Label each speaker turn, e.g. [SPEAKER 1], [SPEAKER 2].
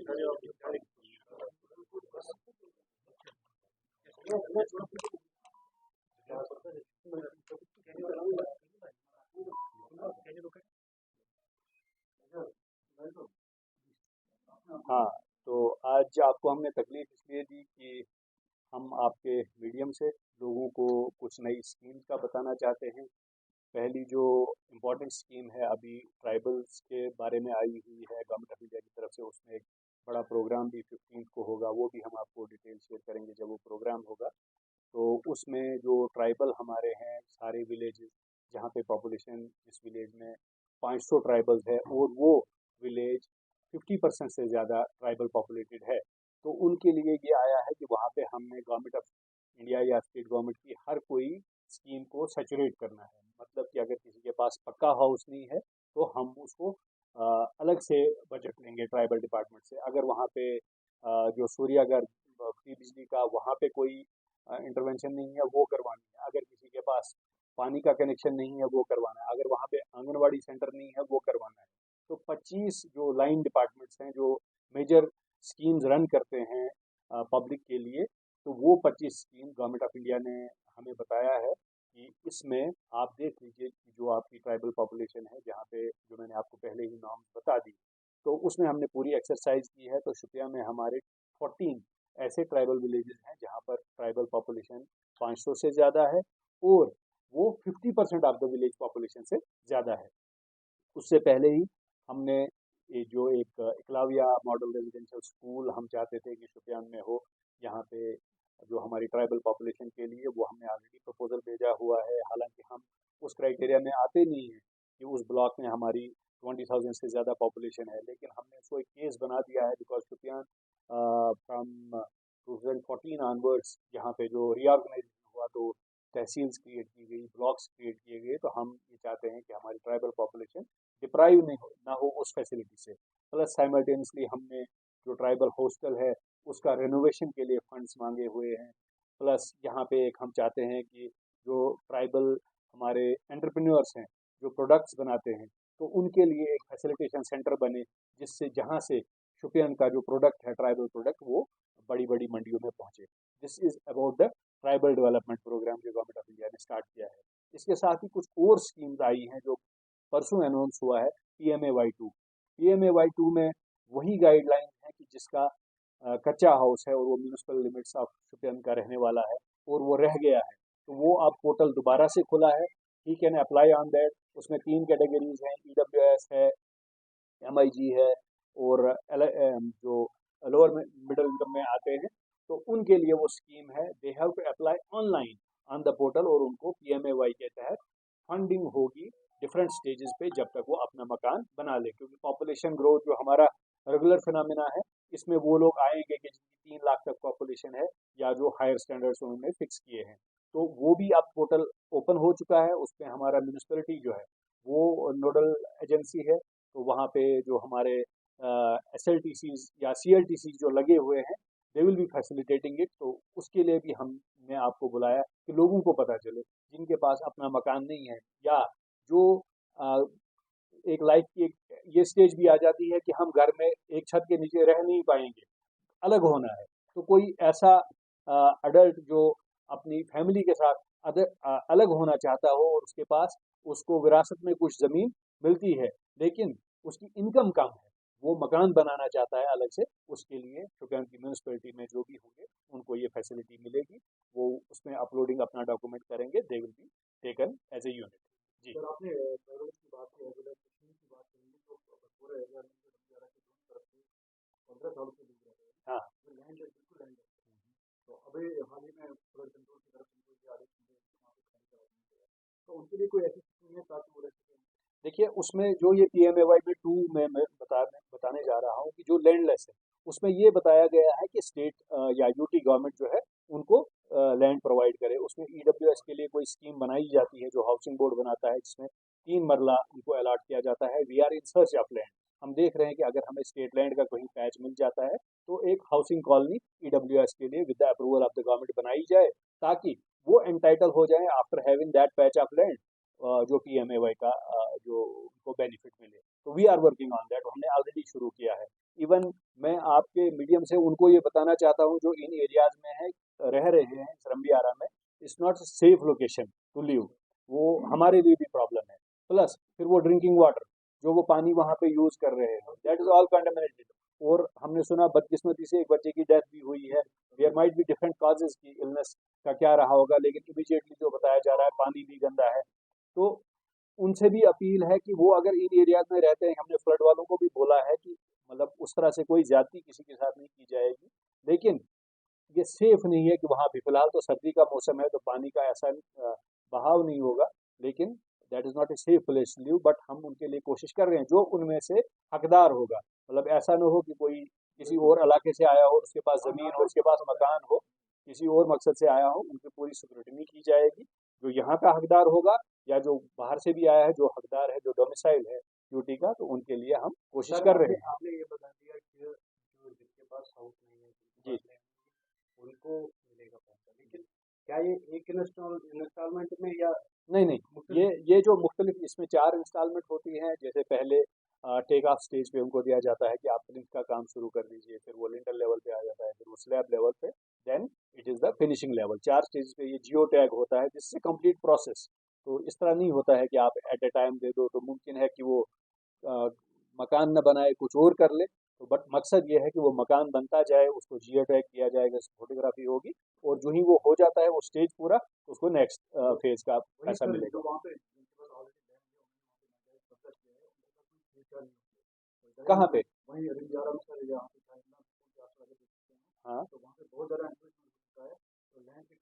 [SPEAKER 1] हाँ, तो आज आपको हमने तकलीफ इसलिए दी कि हम आपके मीडियम से लोगों को कुछ नई स्कीम्स का बताना चाहते हैं। पहली जो इम्पोर्टेंट स्कीम है अभी ट्राइबल्स के बारे में आई हुई है गवर्नमेंट ऑफ इंडिया की तरफ से, उसमें एक बड़ा प्रोग्राम भी 15 को होगा, वो भी हम आपको डिटेल शेयर करेंगे जब वो प्रोग्राम होगा। तो उसमें जो ट्राइबल हमारे हैं सारे विलेजेस जहाँ पे पॉपुलेशन जिस विलेज में 500 ट्राइबल्स है और वो विलेज 50% से ज़्यादा ट्राइबल पॉपुलेटेड है, तो उनके लिए ये आया है कि वहाँ पे हमने गवर्नमेंट ऑफ इंडिया या स्टेट गवर्नमेंट की हर कोई स्कीम को सैचुरेट करना है। मतलब कि अगर किसी के पास पक्का हाउस नहीं है तो हम उसको अलग से बजट लेंगे ट्राइबल डिपार्टमेंट से। अगर वहाँ पे जो सूर्यागर फ्री बिजली का वहाँ पे कोई इंटरवेंशन नहीं है वो करवानी है। अगर किसी के पास पानी का कनेक्शन नहीं है वो करवाना है। अगर वहाँ पे आंगनवाड़ी सेंटर नहीं है वो करवाना है। तो 25 जो लाइन डिपार्टमेंट्स हैं जो मेजर स्कीम्स रन करते हैं पब्लिक के लिए, तो वो 25 स्कीम गवर्नमेंट ऑफ इंडिया ने हमें बताया है कि इसमें आप देख लीजिए कि जो आपकी ट्राइबल पॉपुलेशन है जहाँ पे जो मैंने आपको पहले ही नाम बता दी, तो उसमें हमने पूरी एक्सरसाइज की है। तो शुपिया में हमारे 14 ऐसे ट्राइबल विलेजेस हैं जहाँ पर ट्राइबल पॉपुलेशन 500 से ज़्यादा है और वो 50% ऑफ द विलेज पॉपुलेशन से ज़्यादा है। उससे पहले ही हमने ये जो एक एकलव्या मॉडल रेजिडेंशियल स्कूल हम चाहते थे कि शुपियान में हो, यहाँ पे जो हमारी ट्राइबल पॉपुलेशन के लिए, वो हमने ऑलरेडी प्रपोजल भेजा हुआ है। हालांकि हम उस क्राइटेरिया में आते नहीं हैं कि उस ब्लॉक में हमारी 20,000 से ज़्यादा पॉपुलेशन है, लेकिन हमने उसको एक केस बना दिया है बिकॉज शुपियान फ्रॉम 2014 ऑनवर्ड्स यहाँ पे जो रीऑर्गेनाइजेशन हुआ तो तहसील्स क्रिएट की गई, ब्लॉक्स क्रिएट किए गए, तो हम ये चाहते हैं कि हमारी ट्राइबल पॉपुलेशन डिप्राइव नहीं हो ना हो उस फैसिलिटी से। प्लस साइमल्टेनियसली हमने जो ट्राइबल हॉस्टल है उसका रेनोवेशन के लिए फंड्स मांगे हुए हैं। प्लस यहाँ पे एक हम चाहते हैं कि जो ट्राइबल हमारे एंटरप्रेन्योर्स हैं जो प्रोडक्ट्स बनाते हैं, तो उनके लिए एक फैसिलिटेशन सेंटर बने जिससे जहाँ से शुपियन का जो प्रोडक्ट है ट्राइबल प्रोडक्ट वो बड़ी बड़ी मंडियों में पहुँचे। This is about the tribal development programme जो गवर्नमेंट ऑफ इंडिया ने स्टार्ट किया है। इसके साथ ही कुछ और स्कीम्स आई हैं जो परसों अनाउंस हुआ है। PMAY2, PMAY2 में वही गाइडलाइन है कि जिसका कच्चा हाउस है और वो म्यूनिसिपल लिमिट्स ऑफ शुपियन का रहने वाला है और वो रह गया है, तो वो अब पोर्टल दोबारा से खुला है, he can apply on that. उसमें 3 कैटेगरीज हैं, EWS है, MIG है और जो लोअर मिडिल इनकम में आते हैं, तो उनके लिए वो स्कीम है। They have to apply online on the portal और उनको PMAY के तहत फंडिंग होगी डिफरेंट स्टेजेस पे जब तक वो अपना मकान बना ले। क्योंकि पॉपुलेशन ग्रोथ जो हमारा रेगुलर फिनोमिना है, इसमें वो लोग आएंगे कि जिनकी 3 लाख तक पॉपुलेशन है या जो हायर स्टैंडर्ड्स उन्होंने फिक्स किए हैं, तो वो भी अब पोर्टल ओपन हो चुका है। उसमें हमारा म्यूनिसिपैलिटी जो है वो नोडल एजेंसी है, तो वहाँ पे जो हमारे SLTCs या CLTCs जो लगे हुए हैं, दे विल बी फैसिलिटेटिंग इट। तो उसके लिए भी हमने आपको बुलाया कि लोगों को पता चले जिनके पास अपना मकान नहीं है या जो अ, एक लाइफ की एक ये स्टेज भी आ जाती है कि हम घर में एक छत के नीचे रह नहीं पाएंगे, अलग होना है। तो कोई ऐसा अडल्ट जो अपनी फैमिली के साथ अलग होना चाहता हो और उसके पास उसको विरासत में कुछ ज़मीन मिलती है लेकिन उसकी इनकम कम है, वो मकान बनाना चाहता है अलग से, उसके लिए शुपियान की म्यूनिसिपैलिटी में जो भी होंगे उनको ये फैसिलिटी मिलेगी। वो उसमें अपलोडिंग अपना डॉक्यूमेंट करेंगे, they will be taken as a unit. जी
[SPEAKER 2] सर आपने ट्रैवल की बात की, रेगुलेशन की बात करेंगे तो पूरे एरिया में जो बंजारा की दोनों तरफ से 15 साल से लोग रह रहे हैं,
[SPEAKER 1] हाँ।
[SPEAKER 2] जो लैंड है बिल्कुल लैंड है। तो अभी हाल ही में फ्लड कंट्रोल की तरफ से उनको ये आदेश मिले कि वहाँ पे खाली कराया नहीं गया, तो उनके लिए कोई ऐसी स्कीम है ताकि वो रह सकें?
[SPEAKER 1] देखिए उसमें जो ये PMAY2 में मैं बताने जा रहा हूँ कि जो लैंडलेस है उसमें ये बताया गया है कि स्टेट या UT गवर्नमेंट जो है उनको लैंड प्रोवाइड करे। उसमें EWS के लिए कोई स्कीम बनाई जाती है जो हाउसिंग बोर्ड बनाता है, जिसमें 3 मरला उनको अलॉट किया जाता है। We are in search of land. हम देख रहे हैं कि अगर हमें स्टेट लैंड का कहीं पैच मिल जाता है तो एक हाउसिंग कॉलोनी EWS के लिए with the approval of the government बनाई जाए, ताकि वो एंटाइटल हो जाए after having that patch of land, जो PMAY का जो उनको बेनिफिट मिले। तो we are working on that, हमने ऑलरेडी शुरू किया है। इवन मैं आपके मीडियम से उनको ये बताना चाहता हूँ जो इन एरियाज में है, रह रहे हैं रंबियारा में, it's not safe location to live. वो हमारे लिए भी प्रॉब्लम है। प्लस फिर वो ड्रिंकिंग वाटर जो वो पानी वहाँ पे यूज कर रहे हैं, दैट इज ऑल कंटेमिनेटेड। और हमने सुना बदकिस्मती से एक बच्चे की डेथ भी हुई है। There might be different causes की इलनेस का क्या रहा होगा, लेकिन इमीडिएटली जो बताया जा रहा है पानी भी गंदा है। तो उनसे भी अपील है कि वो अगर इन एरियाज में रहते हैं, हमने फ्लड वालों को भी बोला है कि मतलब उस तरह से कोई ज्यादती किसी के साथ नहीं की जाएगी, लेकिन ये सेफ नहीं है कि वहाँ भी, फिलहाल तो सर्दी का मौसम है तो पानी का ऐसा बहाव नहीं होगा, लेकिन that is not a safe place to live. But हम उनके लिए कोशिश कर रहे हैं जो उनमें से हकदार होगा। मतलब ऐसा ना हो कि कोई किसी
[SPEAKER 2] बिल्कुल।
[SPEAKER 1] और इलाके से आया हो, उसके पास
[SPEAKER 2] हाँ,
[SPEAKER 1] जमीन
[SPEAKER 2] यहाँ
[SPEAKER 1] हो,
[SPEAKER 2] पे
[SPEAKER 1] उसके पास मकान हो, किसी और मकसद से आया हो, उनकी पूरी सिक्योरिटी की जाएगी। जो यहाँ का हकदार होगा या जो बाहर से भी आया है जो हकदार है, जो डोमिसाइल है ड्यूटी का, तो उनके लिए हम कोशिश
[SPEAKER 2] सर
[SPEAKER 1] कर रहे
[SPEAKER 2] आपने
[SPEAKER 1] हैं।
[SPEAKER 2] आपने ये बता दिया कि जो जिनके पास हाउस नहीं है, जिनके
[SPEAKER 1] जी।
[SPEAKER 2] पास लैंड नहीं है, उनको मिलेगा पैसा, लेकिन क्या ये एक इंस्टॉलमेंट में या
[SPEAKER 1] नहीं नहीं, ये
[SPEAKER 2] मुख्तलिफ?
[SPEAKER 1] ये जो मुख्तलिफ इसमें 4 इंस्टॉलमेंट होती हैं। जैसे पहले टेक ऑफ स्टेज पे उनको दिया जाता है कि आप प्लिंथ का काम शुरू कर दीजिए, फिर वो लिंटर लेवल पे आ जाता है, फिर वो स्लैब लेवल पे, then it is the finishing level. 4 stage पे ये जियो टैग होता है, जिससे कंप्लीट प्रोसेस। तो इस तरह नहीं होता है कि आप एट ए टाइम दे दो, तो मुमकिन है कि वो अ, मकान न बनाए कुछ और कर ले। तो बट मकसद ये है कि वो मकान बनता जाए, उसको जियो टैग किया जाएगा, फोटोग्राफी होगी, और जो ही वो हो जाता है वो स्टेज पूरा, तो उसको नेक्स्ट
[SPEAKER 2] तो
[SPEAKER 1] फेज का
[SPEAKER 2] वही
[SPEAKER 1] पैसा
[SPEAKER 2] सर,
[SPEAKER 1] मिलेगा।
[SPEAKER 2] जो वहाँ पे जिनके पास ऑलरेडी लैंड है, उन्होंने वहाँ पे नाजायज कब्जा किया है, उनके पास कोई फ्यूचर नहीं है। तो इधर ही
[SPEAKER 1] कहाँ पे?
[SPEAKER 2] वहीं रिंजारा में सर, यहाँ पे चाइना स्कूल के आस पास देख सकते हैं,
[SPEAKER 1] हाँ।
[SPEAKER 2] तो वहाँ पे बहुत ज़्यादा एनक्रोचमेंट हो चुका है। तो लैंड के